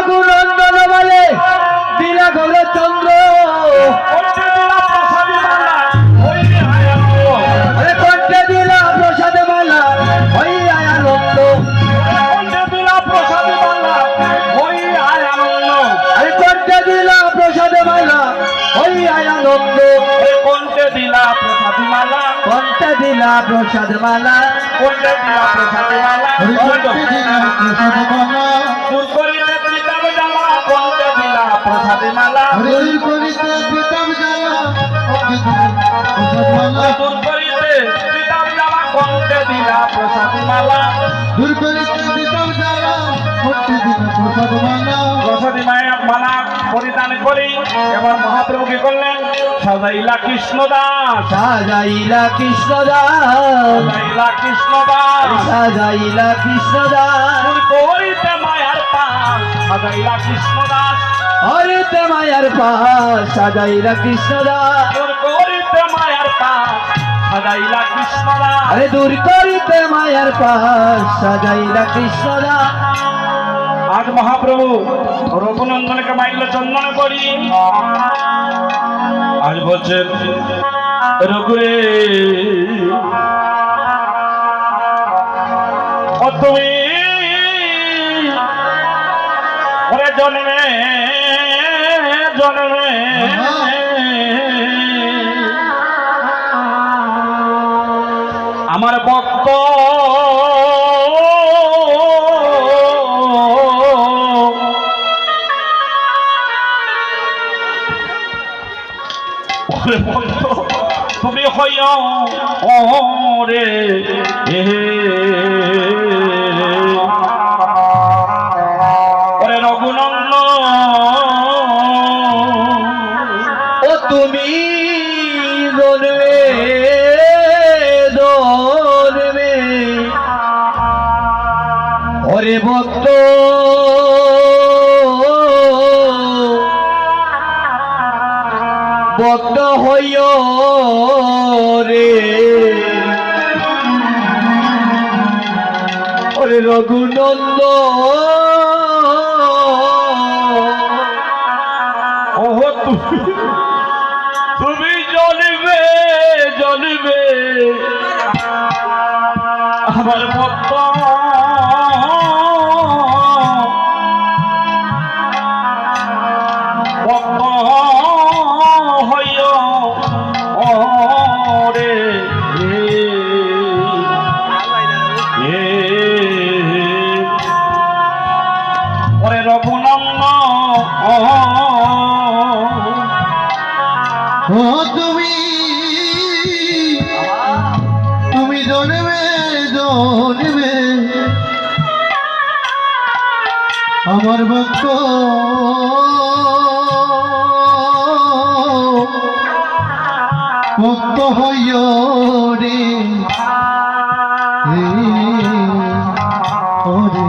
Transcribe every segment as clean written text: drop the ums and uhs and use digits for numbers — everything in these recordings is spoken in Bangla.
রঘুনন্দন বলে দিলা ঘরে চন্দ্র কণ্ঠে দিলা প্রসাদ মালা ওই আনন্দ কণ্ঠে দিলা প্রসাদ মালা ওই আনন্দ কণ্ঠে দিলা প্রসাদ মালা কণ্ঠে দিলা প্রসাদ মালা কণ্ঠে দিলা প্রসাদ মালা দূর করিতে প্রীতম জ্বালা কণ্ঠে দিলা প্রসাদ মালা দূর করিতে প্রীতম জ্বালা দূর করিতে প্রীতম জ্বালা কণ্ঠে দিলা প্রসাদ মালা দূর করিতে প্রীতম জ্বালা কণ্ঠে দিলা প্রসাদ মালা প্রসাদী মায়ের মালা পরিধান করি এবার মহাপ্রভু কি করলেন সাজাইলা কৃষ্ণদাস সাজাইলা কৃষ্ণদাস সাজাইলা কৃষ্ণদাস সাজাইলা কৃষ্ণদাস দূর করিতে মায়ার পাশ সাজাইলা কৃষ্ণদাস হরিতে মায়ার পাশ সাজাইলা কৃষ্ণদাস দূর করিতে মায়ার পাশ সাজাইলা কৃষ্ণদাস আরে দূর করিতে মায়ার পাশ সাজাইলা কৃষ্ণদাস আজ মহাপ্রভু রঘুনন্দনকে মাইল চন্দন করি আজ বলছেন রঘুরে ও তুমি ওরে জন্মে জন্মে আমার ভক্ত তুমি হইয়া রে ওরে রঘুনন্দ ও তুমি জন্মে জন্মে ওরে ভক্ত ভক্ত হইও রে ওরে রঘুনন্দ ও তুমি জ্বলবে জ্বলবে আমার ভক্ত ভক্ত হইও রে ওরে রঘুনন্দ ও তুমি তুমি জন্মে জন্মে আমার ভক্ত ভক্ত হইও রে ওরে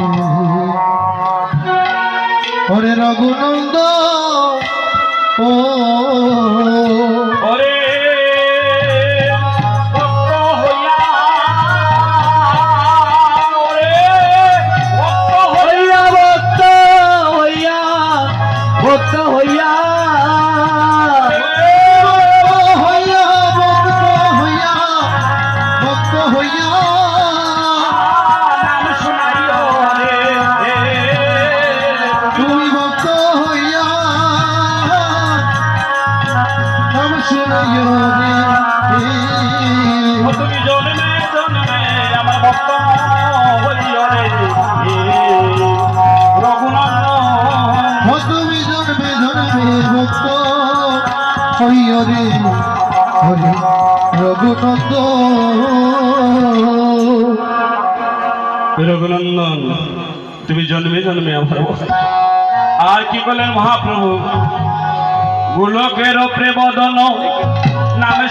ওরে রঘুনন্দ ও ওরে ভক্ত হইয়া ওরে ভক্ত হইয়া ভক্ত হইয়া ভক্ত হইয়া ভক্ত হইয়া নাম শুনাইও রে তুমি ভক্ত হইয়া নাম শুনাইও রে ও তুমি জন্মে জন্মে আমার ভক্ত হইও রে রঘুনন্দ ও তুমি জন্মে জন্মে ভক্ত হইও রে হরে রঘুনন্দ রঘুনন্দন তুমি জন্মে জন্মে আমার ভক্ত। আর কি করলেন মহাপ্রভু গোলকের প্রেমদন নামে